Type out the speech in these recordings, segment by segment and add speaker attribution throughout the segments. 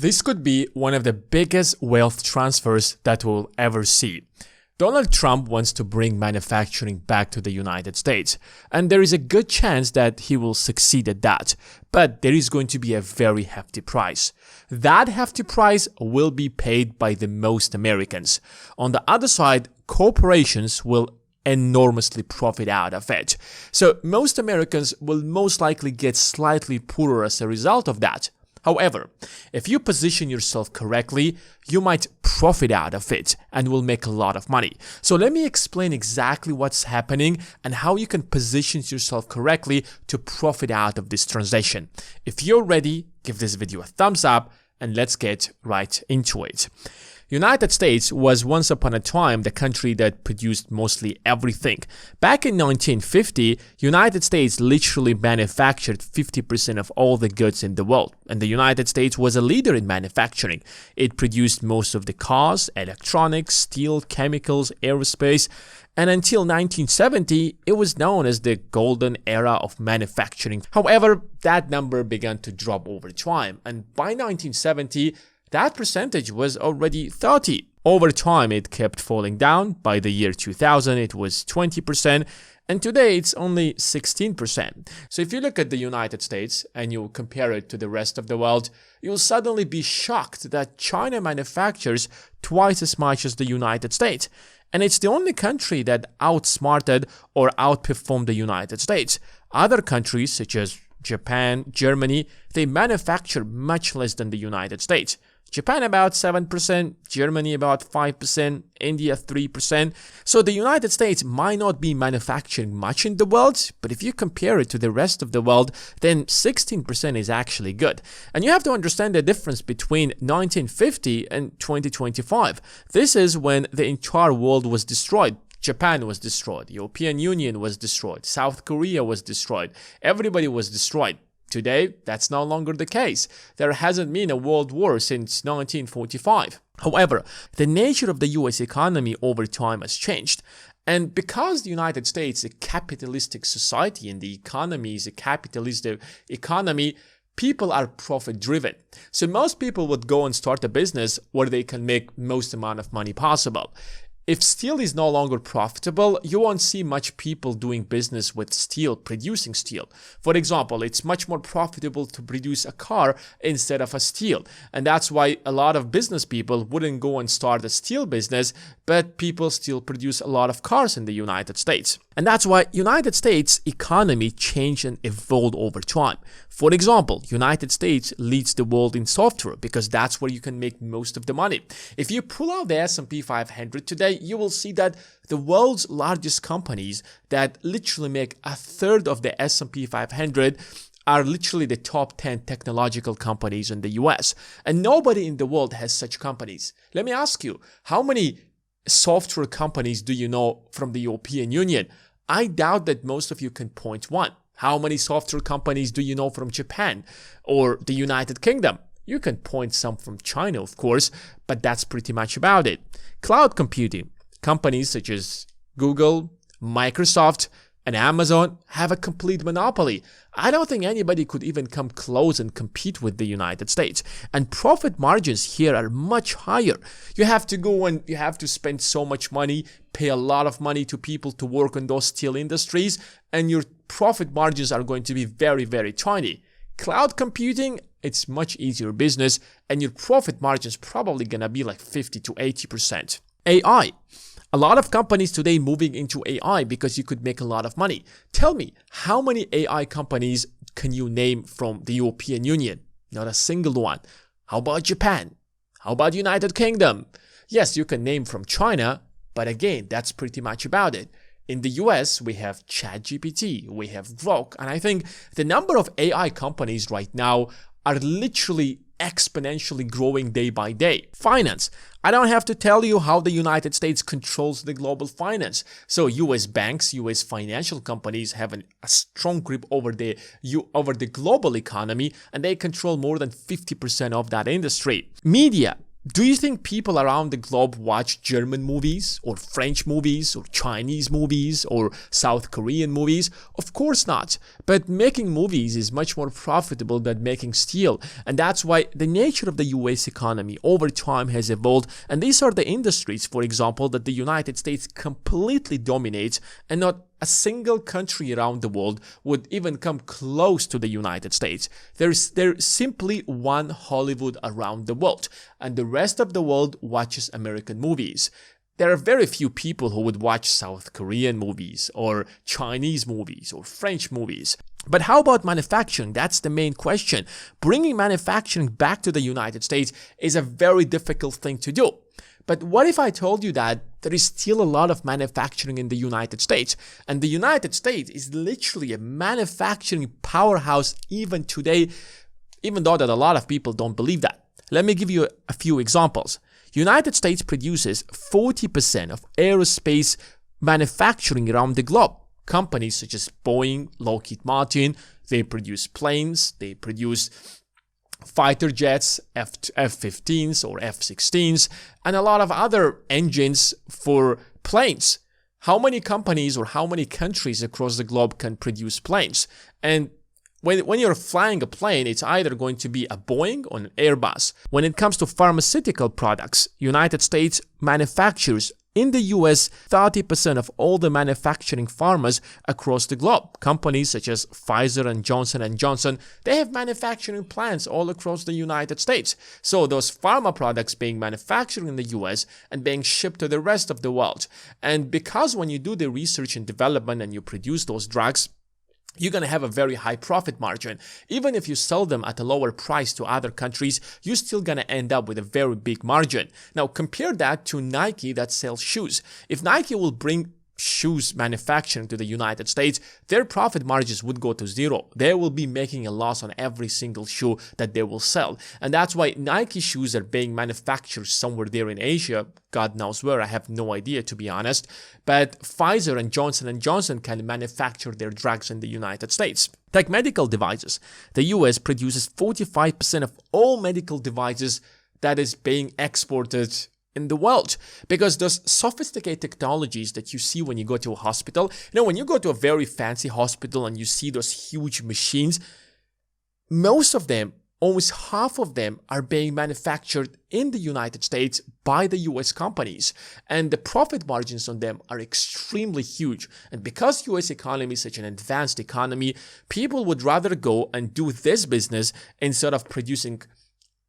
Speaker 1: This could be one of the biggest wealth transfers that we'll ever see. Donald Trump wants to bring manufacturing back to the United States, and there is a good chance that he will succeed at that, but there is going to be a very hefty price. That hefty price will be paid by the most Americans. On the other side, corporations will enormously profit out of it. So most Americans will most likely get slightly poorer as a result of that. However, if you position yourself correctly, you might profit out of it and will make a lot of money. So let me explain exactly what's happening and how you can position yourself correctly to profit out of this transition. If you're ready, give this video a thumbs up and let's get right into it. United States was once upon a time the country that produced mostly everything. Back in 1950, United States literally manufactured 50% of all the goods in the world, and the United States was a leader in manufacturing. It produced most of the cars, electronics, steel, chemicals, aerospace, and until 1970, it was known as the golden era of manufacturing. However, that number began to drop over time, and by 1970, that percentage was already 30. Over time, it kept falling down. By the year 2000, it was 20%, and today it's only 16%. So if you look at the United States and you compare it to the rest of the world, you'll suddenly be shocked that China manufactures twice as much as the United States. And it's the only country that outsmarted or outperformed the United States. Other countries, such as Japan, Germany, they manufacture much less than the United States. Japan about 7%, Germany about 5%, India 3%. So the United States might not be manufacturing much in the world, but if you compare it to the rest of the world, then 16% is actually good. And you have to understand the difference between 1950 and 2025. This is when the entire world was destroyed. Japan was destroyed, the European Union was destroyed, South Korea was destroyed, everybody was destroyed. Today, that's no longer the case. There hasn't been a world war since 1945. However, the nature of the US economy over time has changed. And because the United States is a capitalistic society and the economy is a capitalistic economy, people are profit driven. So most people would go and start a business where they can make most amount of money possible. If steel is no longer profitable, you won't see much people doing business with steel, producing steel. For example, it's much more profitable to produce a car instead of a steel. And that's why a lot of business people wouldn't go and start a steel business, but people still produce a lot of cars in the United States. And that's why United States economy changed and evolved over time. For example, United States leads the world in software because that's where you can make most of the money. If you pull out the S&P 500 today, you will see that the world's largest companies that literally make a third of the S&P 500 are literally the top 10 technological companies in the US. And nobody in the world has such companies. Let me ask you, how many software companies do you know from the European Union? I doubt that most of you can point one. How many software companies do you know from Japan or the United Kingdom? You can point some from China, of course, but that's pretty much about it. Cloud computing. Companies such as Google, Microsoft, and Amazon have a complete monopoly. I don't think anybody could even come close and compete with the United States. And profit margins here are much higher. You have to go and you have to spend so much money, pay a lot of money to people to work on those steel industries, and your profit margins are going to be very, very tiny. Cloud computing, it's much easier business, and your profit margins probably gonna be like 50 to 80%. AI. A lot of companies today moving into AI because you could make a lot of money. Tell me, how many AI companies can you name from the European Union? Not a single one. How about Japan? How about United Kingdom? Yes, you can name from China, but again, that's pretty much about it. In the US, we have ChatGPT, we have Grok, and I think the number of AI companies right now are literally exponentially growing day by day. Finance. I don't have to tell you how the United States controls the global finance. So US banks, US financial companies have a strong grip over the global economy, and they control more than 50% of that industry. Media. Do you think people around the globe watch German movies or French movies or Chinese movies or South Korean movies? Of course not. But making movies is much more profitable than making steel. And that's why the nature of the US economy over time has evolved. And these are the industries, for example, that the United States completely dominates, and not a single country around the world would even come close to the United States. There's simply one Hollywood around the world, and the rest of the world watches American movies. There are very few people who would watch South Korean movies or Chinese movies or French movies. But how about manufacturing? That's the main question. Bringing manufacturing back to the United States is a very difficult thing to do. But what if I told you that there is still a lot of manufacturing in the United States? And the United States is literally a manufacturing powerhouse even today, even though that a lot of people don't believe that. Let me give you a few examples. United States produces 40% of aerospace manufacturing around the globe. Companies such as Boeing, Lockheed Martin, they produce planes, they produce fighter jets, F-15s or F-16s, and a lot of other engines for planes. How many companies or how many countries across the globe can produce planes? And when you're flying a plane, it's either going to be a Boeing or an Airbus. When it comes to pharmaceutical products, United States manufactures in the US 30% of all the manufacturing pharmas across the globe. Companies such as Pfizer and Johnson & Johnson, they have manufacturing plants all across the United States. So those pharma products being manufactured in the US and being shipped to the rest of the world. And because when you do the research and development and you produce those drugs, you're going to have a very high profit margin. Even if you sell them at a lower price to other countries, you're still going to end up with a very big margin. Now, compare that to Nike that sells shoes. If Nike will bring shoes manufacturing to the United States, their profit margins would go to zero. They will be making a loss on every single shoe that they will sell. And that's why Nike shoes are being manufactured somewhere there in Asia. God knows where, I have no idea, to be honest. But Pfizer and Johnson & Johnson can manufacture their drugs in the United States. Take medical devices. The US produces 45% of all medical devices that is being exported in the world, because those sophisticated technologies that you see when you go to a hospital, when you go to a very fancy hospital and you see those huge machines, most of them, almost half of them, are being manufactured in the United States by the US companies, and the profit margins on them are extremely huge. And because US economy is such an advanced economy, people would rather go and do this business instead of producing,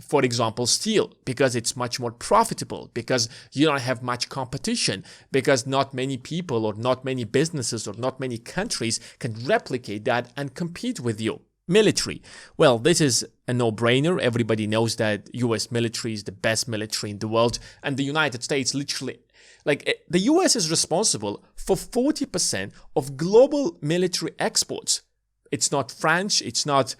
Speaker 1: for example, steel, because it's much more profitable, because you don't have much competition, because not many people or not many businesses or not many countries can replicate that and compete with you. Military. Well, this is a no-brainer. Everybody knows that US military is the best military in the world, and the United States literally, the US is responsible for 40% of global military exports. It's not France, it's not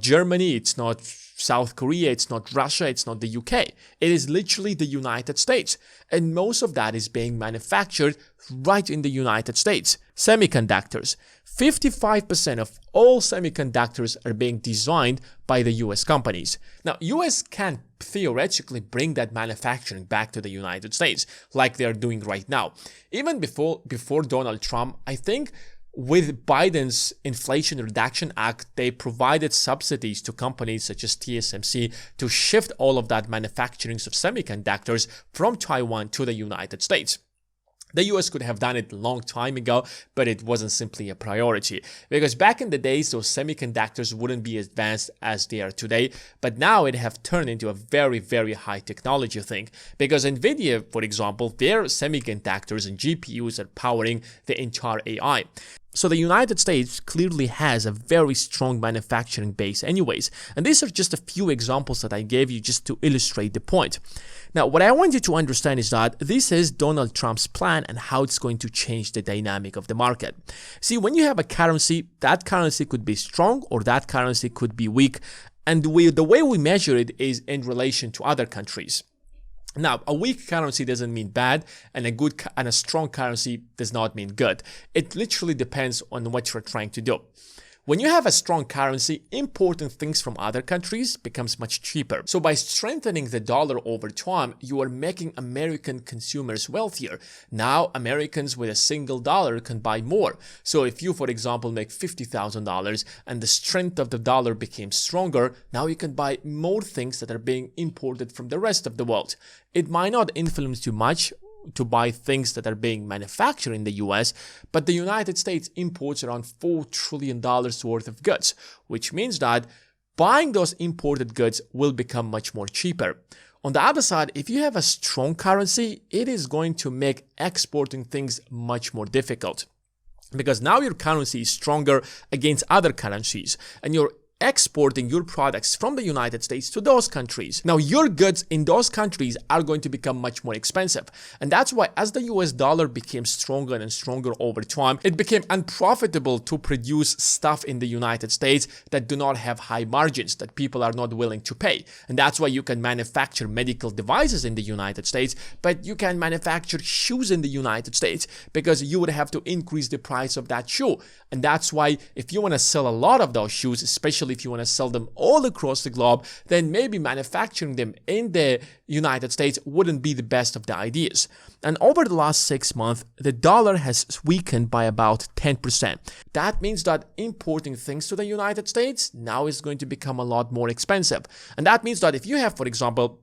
Speaker 1: Germany, it's not South Korea, it's not Russia, it's not the UK. It is literally the United States. And most of that is being manufactured right in the United States. Semiconductors. 55% of all semiconductors are being designed by the US companies. Now, US can theoretically bring that manufacturing back to the United States, like they're doing right now. Even before Donald Trump, I think with Biden's Inflation Reduction Act, they provided subsidies to companies such as TSMC to shift all of that manufacturing of semiconductors from Taiwan to the United States. The US could have done it a long time ago, but it wasn't simply a priority. Because back in the days, those semiconductors wouldn't be as advanced as they are today, but now it have turned into a very, very high technology thing. Because NVIDIA, for example, their semiconductors and GPUs are powering the entire AI. So the United States clearly has a very strong manufacturing base anyways. And these are just a few examples that I gave you just to illustrate the point. Now, what I want you to understand is that this is Donald Trump's plan and how it's going to change the dynamic of the market. See, when you have a currency, that currency could be strong or that currency could be weak. And the way we measure it is in relation to other countries. Now, a weak currency doesn't mean bad, and a strong currency does not mean good. It literally depends on what you're trying to do. When you have a strong currency, importing things from other countries becomes much cheaper. So by strengthening the dollar over time, you are making American consumers wealthier. Now, Americans with a single dollar can buy more. So if you, for example, make $50,000 and the strength of the dollar became stronger, now you can buy more things that are being imported from the rest of the world. It might not influence you much to buy things that are being manufactured in the US, but the United States imports around $4 trillion worth of goods, which means that buying those imported goods will become much more cheaper. On the other side, if you have a strong currency, it is going to make exporting things much more difficult, because now your currency is stronger against other currencies and you're exporting your products from the United States to those countries. Now, your goods in those countries are going to become much more expensive. And that's why as the US dollar became stronger and stronger over time, it became unprofitable to produce stuff in the United States that do not have high margins, that people are not willing to pay. And that's why you can manufacture medical devices in the United States, but you can manufacture shoes in the United States because you would have to increase the price of that shoe. And that's why if you want to sell a lot of those shoes, especially if you want to sell them all across the globe, then maybe manufacturing them in the United States wouldn't be the best of the ideas. And over the last 6 months, the dollar has weakened by about 10%. That means that importing things to the United States now is going to become a lot more expensive. And that means that if you have, for example,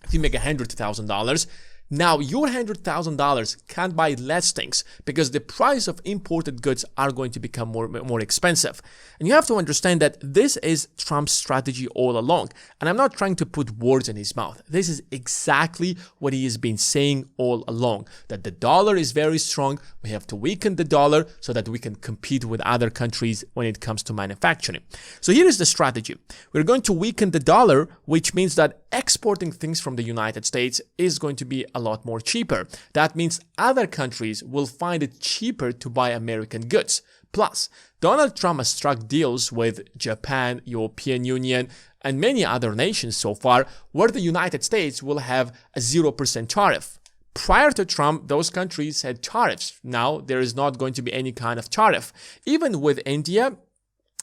Speaker 1: if you make $100,000, now your $100,000 can't buy less things because the price of imported goods are going to become more expensive. And you have to understand that this is Trump's strategy all along. And I'm not trying to put words in his mouth. This is exactly what he has been saying all along, that the dollar is very strong. We have to weaken the dollar so that we can compete with other countries when it comes to manufacturing. So here is the strategy. We're going to weaken the dollar, which means that exporting things from the United States is going to be a lot more cheaper. That means other countries will find it cheaper to buy American goods. Plus, Donald Trump has struck deals with Japan, European Union, and many other nations so far, where the United States will have a 0% tariff. Prior to Trump, those countries had tariffs. Now, there is not going to be any kind of tariff. Even with India,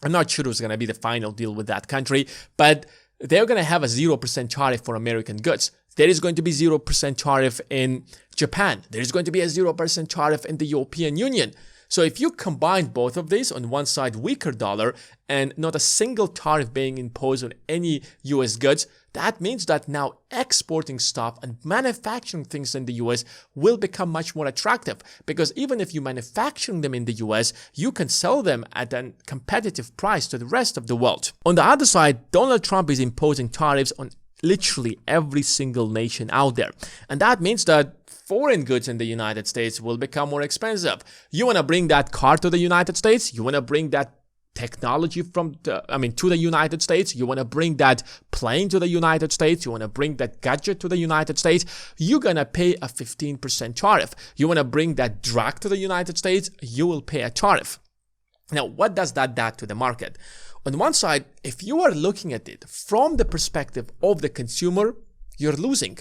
Speaker 1: I'm not sure who's going to be the final deal with that country, but they're going to have a 0% tariff for American goods. There is going to be 0% tariff in Japan. There is going to be a 0% tariff in the European Union. So if you combine both of these, on one side weaker dollar and not a single tariff being imposed on any US goods, that means that now exporting stuff and manufacturing things in the US will become much more attractive, because even if you manufacture them in the US, you can sell them at a competitive price to the rest of the world. On the other side, Donald Trump is imposing tariffs on literally every single nation out there. And that means that foreign goods in the United States will become more expensive. You want to bring that car to the United States? You want to bring that technology to the United States? You want to bring that plane to the United States? You want to bring that gadget to the United States? You're going to pay a 15% tariff. You want to bring that drug to the United States? You will pay a tariff. Now, what does that do to the market? On one side, if you are looking at it from the perspective of the consumer, you're losing,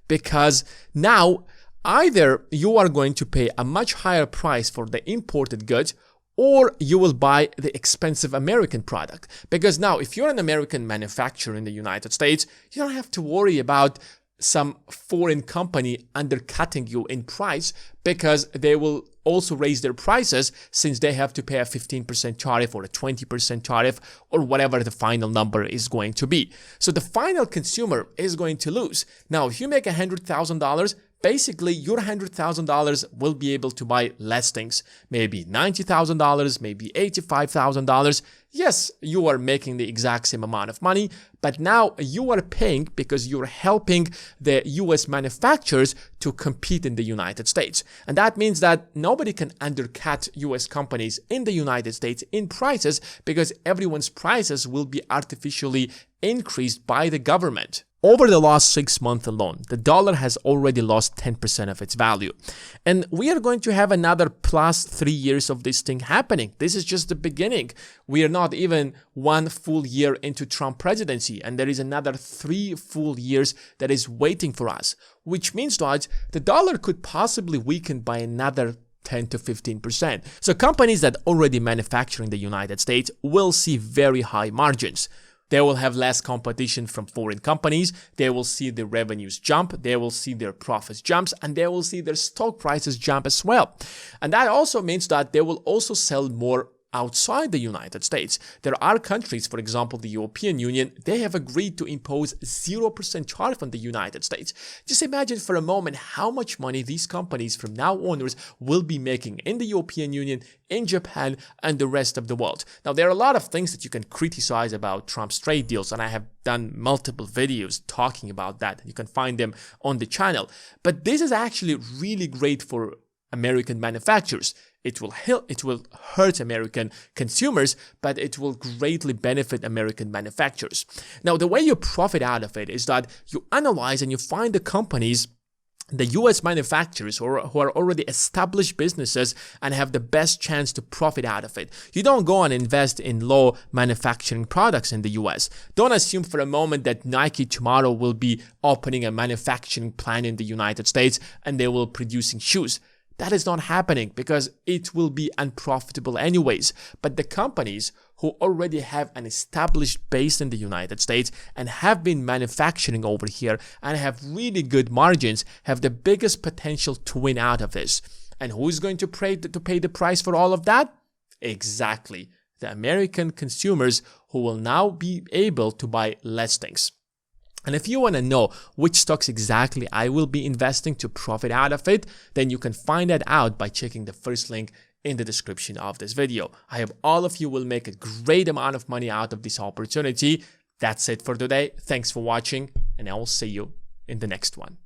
Speaker 1: because now either you are going to pay a much higher price for the imported goods, or you will buy the expensive American product. Because now, if you're an American manufacturer in the United States, you don't have to worry about some foreign company undercutting you in price, because they will also raise their prices since they have to pay a 15% tariff or a 20% tariff or whatever the final number is going to be. So the final consumer is going to lose. Now, if you make $100,000, basically your $100,000 will be able to buy less things, maybe $90,000, maybe $85,000. Yes, you are making the exact same amount of money, but now you are paying because you're helping the US manufacturers to compete in the United States. And that means that nobody can undercut US companies in the United States in prices, because everyone's prices will be artificially increased by the government. Over the last 6 months alone, the dollar has already lost 10% of its value. And we are going to have another plus 3 years of this thing happening. This is just the beginning. We are not even 1 full year into Trump presidency, and there is another 3 full years that is waiting for us, which means that the dollar could possibly weaken by another 10 to 15%. So companies that already manufacture in the United States will see very high margins. They will have less competition from foreign companies, they will see their revenues jump, they will see their profits jump, and they will see their stock prices jump as well. And that also means that they will also sell more outside the United States. There are countries, for example, the European Union, they have agreed to impose 0% tariff on the United States. Just imagine for a moment how much money these companies from now onwards will be making in the European Union, in Japan, and the rest of the world. Now, there are a lot of things that you can criticize about Trump's trade deals, and I have done multiple videos talking about that. You can find them on the channel. But this is actually really great for American manufacturers. It will hurt American consumers, but it will greatly benefit American manufacturers. Now, the way you profit out of it is that you analyze and you find the companies, the US manufacturers who are already established businesses and have the best chance to profit out of it. You don't go and invest in low manufacturing products in the US. Don't assume for a moment that Nike tomorrow will be opening a manufacturing plant in the United States and they will be producing shoes. That is not happening because it will be unprofitable anyways. But the companies who already have an established base in the United States and have been manufacturing over here and have really good margins have the biggest potential to win out of this. And who is going to pay the price for all of that? Exactly, the American consumers who will now be able to buy less things. And if you want to know which stocks exactly I will be investing to profit out of it, then you can find that out by checking the first link in the description of this video. I hope all of you will make a great amount of money out of this opportunity. That's it for today. Thanks for watching, and I will see you in the next one.